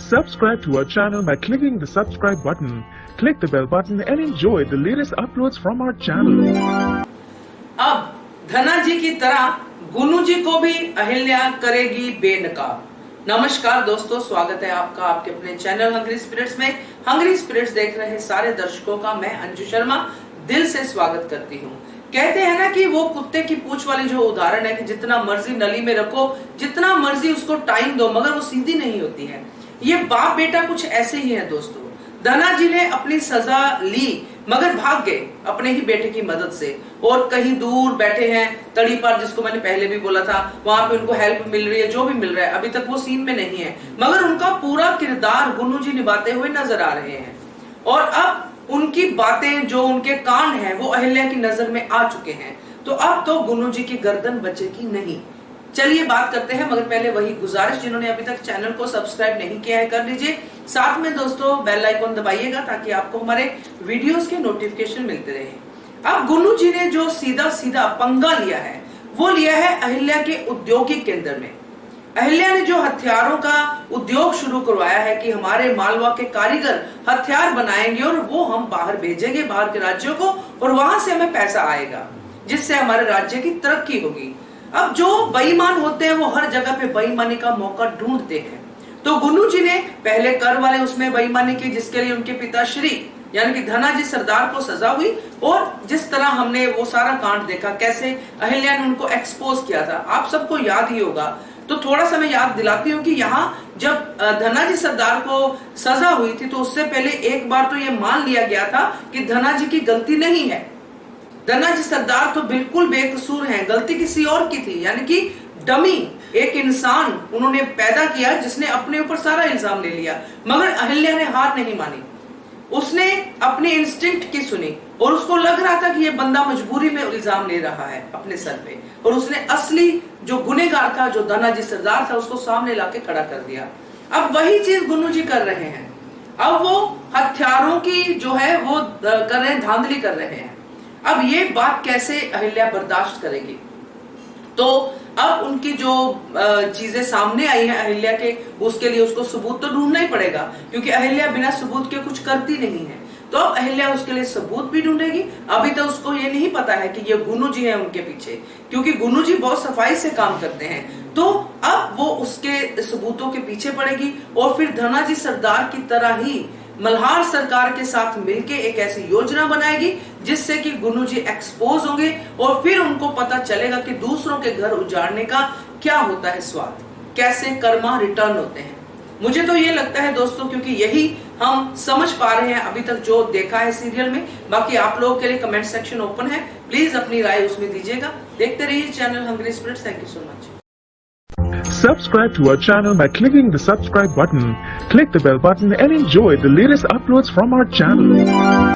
Subscribe to our channel by clicking the subscribe button. Click the bell button and enjoy the latest uploads from our channel. अब धना जी की तरह गुनू जी को भी अहिल्या करेगी बेनकाब। नमस्कार दोस्तों, स्वागत है आपका आपके अपने चैनल हंग्री स्पिरिट्स में। हंग्री स्पिरिट्स देख रहे सारे दर्शकों का मैं अंजू शर्मा दिल से स्वागत करती हूँ। कहते हैं ना कि वो कुत्ते की पूंछ वाली जो उदाहरण है कि जितना मर्जी नली में रखो, जितना मर्जी उसको टाइम दो, मगर वो सीधी नहीं होती है। ये बाप बेटा कुछ ऐसे ही है दोस्तों। धना जी ने अपनी सजा ली मगर भाग गए अपने ही बेटे की मदद से, और कहीं दूर बैठे हैं तड़ी पर, जिसको मैंने पहले भी बोला था, वहां पे उनको हेल्प मिल रही है, जो भी मिल रहा है। अभी तक वो सीन में नहीं है, मगर उनका पूरा किरदार गुनू जी निभाते हुए नजर आ रहे हैं। और अब उनकी बातें, जो उनके कांड हैं, वो अहिल्या की नजर में आ चुके हैं। तो अब तो गुनू जी की गर्दन बचेगी नहीं। चलिए बात करते हैं, मगर पहले वही गुजारिश, जिन्होंने अभी तक चैनल को सब्सक्राइब नहीं किया है कर लीजिए। साथ में दोस्तों बेल आइकॉन दबाइएगा ताकि आपको हमारे वीडियोस के नोटिफिकेशन मिलते रहे। अब गुनू जी ने जो सीधा सीधा पंगा लिया है, वो लिया है अहिल्या के औद्योगिक केंद्र में। अहिल्या ने जो हथियारों का उद्योग शुरू करवाया है कि हमारे मालवा के कारीगर हथियार बनाएंगे और वो हम बाहर भेजेंगे, बाहर के राज्यों को, और वहां से हमें पैसा आएगा जिससे हमारे राज्य की तरक्की होगी। अब जो बेईमान होते हैं वो हर जगह पे बेईमानी का मौका ढूंढते हैं। तो गुनू जी ने पहले कर वाले उसमें बेईमानी की, जिसके लिए उनके पिताश्री यानी कि धना जी सरदार को सजा हुई, और जिस तरह हमने वो सारा कांड देखा, कैसे अहिल्या ने उनको एक्सपोज किया था, आप सबको याद ही होगा। तो थोड़ा सा मैं याद दिलाती हूँ कि यहाँ जब धना जी सरदार को सजा हुई थी, तो उससे पहले एक बार तो ये मान लिया गया था कि धना जी की गलती नहीं है। धना जी सरदार तो बिल्कुल बेकसूर हैं, गलती किसी और की थी, यानी कि डमी एक इंसान उन्होंने पैदा किया जिसने अपने ऊपर सारा इल्जाम ले लिया। मगर अहिल्या ने हार नहीं मानी, उसने अपने इंस्टिंक्ट की सुनी, और उसको लग रहा था कि ये बंदा मजबूरी में इल्जाम ले रहा है अपने सर पे, और उसने असली जो गुनहगार था, जो धना जी सरदार था, उसको सामने लाके खड़ा कर दिया। अब वही चीज गुनू जी कर रहे हैं। अब वो हथियारों की जो है वो कर रहे हैं, धांधली कर रहे हैं। अब ये बात कैसे अहिल्या बर्दाश्त करेगी? तो अब उनकी जो चीजें सामने आई हैं अहिल्या के, उसके लिए उसको सबूत तो ढूंढना ही पड़ेगा, क्योंकि अहिल्या बिना सबूत के कुछ करती नहीं है। तो अब अहिल्या उसके लिए सबूत भी ढूंढेगी। अभी तो उसको ये नहीं पता है कि ये गुनू जी है उनके पीछे, क्योंकि गुनू जी बहुत सफाई से काम करते हैं। तो अब वो उसके सबूतों के पीछे पड़ेगी, और फिर धना जी सरदार की तरह ही मल्हार सरकार के साथ मिलके एक ऐसी योजना बनाएगी जिससे कि गुनू जी एक्सपोज होंगे, और फिर उनको पता चलेगा कि दूसरों के घर उजाड़ने का क्या होता है स्वाद, कैसे कर्मा रिटर्न होते हैं। मुझे तो ये लगता है दोस्तों, क्योंकि यही हम समझ पा रहे हैं अभी तक जो देखा है सीरियल में। बाकी आप लोगों के लिए कमेंट सेक्शन ओपन है, प्लीज अपनी राय उसमें दीजिएगा। देखते रहिए channel Hungry Spirits. Thank you so much. Subscribe to our channel by clicking the subscribe button. Click the bell button and enjoy the latest uploads from our channel.